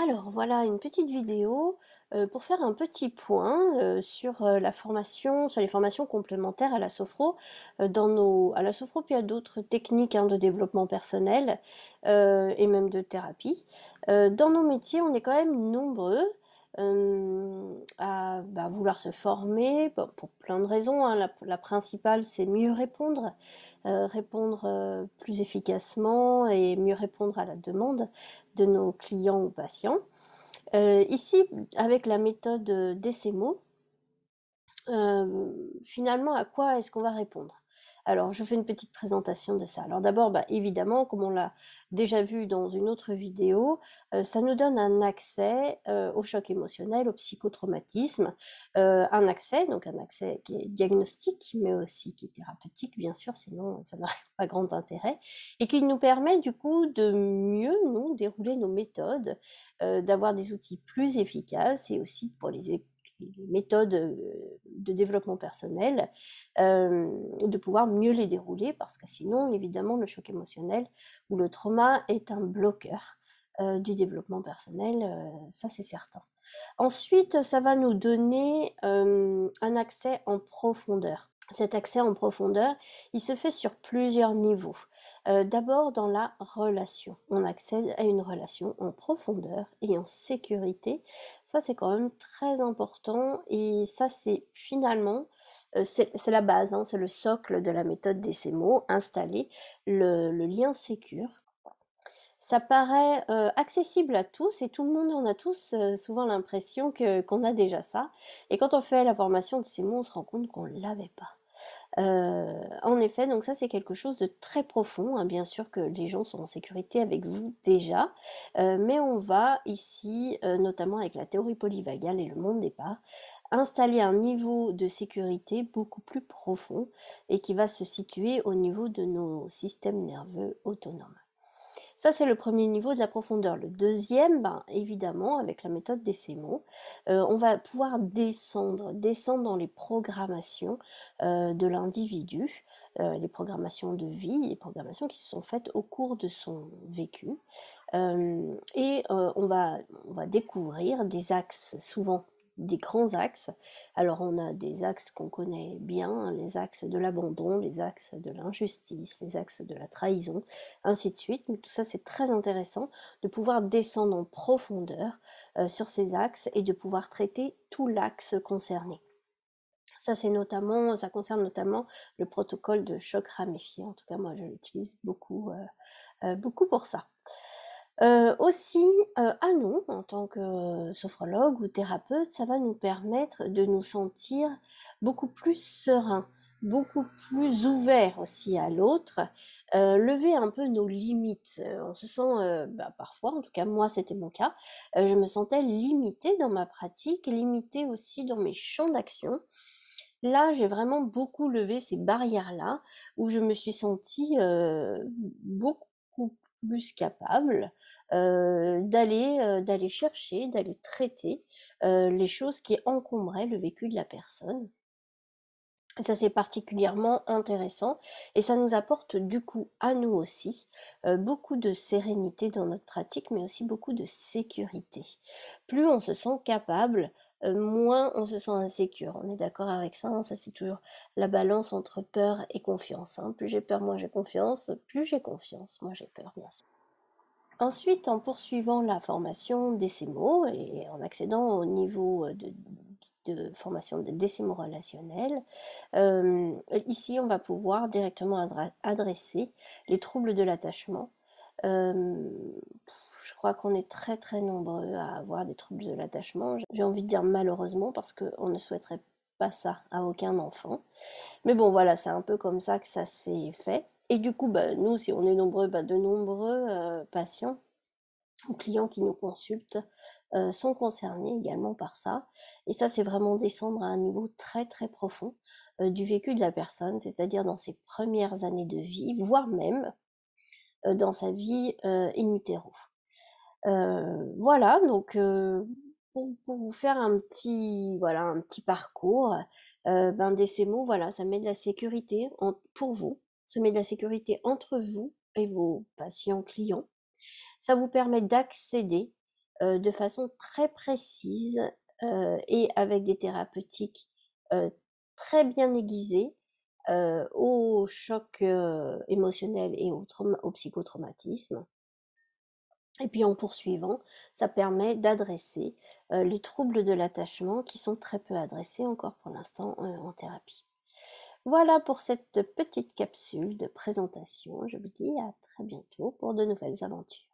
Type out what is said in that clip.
Alors voilà une petite vidéo, pour faire un petit point, sur, sur les formations complémentaires à la sophro, à la sophro puis à d'autres techniques, hein, de développement personnel, et même de thérapie. Dans nos métiers, on est quand même nombreux, à, vouloir se former, pour plein de raisons, hein. La principale, c'est mieux répondre, plus efficacement et mieux répondre à la demande de nos clients ou patients. Ici, avec la méthode, DCMO, finalement, à quoi est-ce qu'on va répondre? Alors, je fais une petite présentation de ça. Alors d'abord, évidemment, comme on l'a déjà vu dans une autre vidéo, ça nous donne un accès, au choc émotionnel, au psychotraumatisme, un accès qui est diagnostique, mais aussi qui est thérapeutique, bien sûr, sinon ça n'aurait pas grand intérêt et qui nous permet du coup de mieux, nous, dérouler nos méthodes, d'avoir des outils plus efficaces et aussi pour les méthodes, de développement personnel, de pouvoir mieux les dérouler parce que sinon, évidemment, le choc émotionnel ou le trauma est un bloqueur, du développement personnel, ça c'est certain. Ensuite, ça va nous donner, un accès en profondeur. Cet accès en profondeur, il se fait sur plusieurs niveaux. D'abord dans la relation. On accède à une relation en profondeur et en sécurité. Ça, c'est quand même très important et ça, c'est finalement, c'est la base, hein, c'est le socle de la méthode DCMO, installer le lien sécure. Ça paraît, accessible à tous et tout le monde en a tous, souvent l'impression qu'on a déjà ça et quand on fait la formation DCMO, on se rend compte qu'on l'avait pas. En effet, donc ça, c'est quelque chose de très profond, hein. Bien sûr que les gens sont en sécurité avec vous déjà, mais on va ici, notamment avec la théorie polyvagale et le monde des parts, installer un niveau de sécurité beaucoup plus profond et qui va se situer au niveau de nos systèmes nerveux autonomes. Ça, c'est le premier niveau de la profondeur. Le deuxième, évidemment, avec la méthode des CMO, on va pouvoir descendre dans les programmations, de l'individu, les programmations de vie, les programmations qui se sont faites au cours de son vécu. On va découvrir des axes, souvent des grands axes. Alors on a des axes qu'on connaît bien, hein, les axes de l'abandon, les axes de l'injustice, les axes de la trahison, ainsi de suite. Mais tout ça, c'est très intéressant de pouvoir descendre en profondeur, sur ces axes et de pouvoir traiter tout l'axe concerné. Ça concerne notamment le protocole de choc ramifié. En tout cas, moi, je l'utilise beaucoup, beaucoup pour ça. Aussi, à nous, en tant que sophrologue ou thérapeute, ça va nous permettre de nous sentir beaucoup plus sereins, beaucoup plus ouverts aussi à l'autre, lever un peu nos limites. On se sent, parfois, en tout cas moi c'était mon cas, je me sentais limitée dans ma pratique, limitée aussi dans mes champs d'action. Là, j'ai vraiment beaucoup levé ces barrières-là, où je me suis sentie, beaucoup plus capable, d'aller chercher, d'aller traiter, les choses qui encombraient le vécu de la personne. Ça, c'est particulièrement intéressant et ça nous apporte du coup, à nous aussi, beaucoup de sérénité dans notre pratique, mais aussi beaucoup de sécurité. Plus on se sent capable, moins on se sent insécure. On est d'accord avec ça, hein? Ça, c'est toujours la balance entre peur et confiance, hein. Plus j'ai peur, moins j'ai confiance. Plus j'ai confiance, moins j'ai peur, bien sûr. Ensuite, en poursuivant la formation DCMO et en accédant au niveau, de formation de DCMO relationnel, ici, on va pouvoir directement adresser les troubles de l'attachement. Hem, je crois qu'on est très, très nombreux à avoir des troubles de l'attachement. J'ai envie de dire malheureusement parce qu'on ne souhaiterait pas ça à aucun enfant. Mais bon, voilà, c'est un peu comme ça que ça s'est fait et du coup, nous, si on est nombreux, de nombreux, patients ou clients qui nous consultent, sont concernés également par ça et ça, c'est vraiment descendre à un niveau très, très profond, du vécu de la personne, c'est-à-dire dans ses premières années de vie, voire même, dans sa vie, in utero. Voilà donc pour vous faire un petit parcours, des ces mots, voilà, ça met de la sécurité pour vous, ça met de la sécurité entre vous et vos patients, clients. Ça vous permet d'accéder de façon très précise, et avec des thérapeutiques, heu, très bien aiguisées, aux chocs, émotionnels et aux psychotraumatismes. Et puis en poursuivant, ça permet d'adresser, les troubles de l'attachement qui sont très peu adressés encore pour l'instant, en thérapie. Voilà pour cette petite capsule de présentation. Je vous dis à très bientôt pour de nouvelles aventures.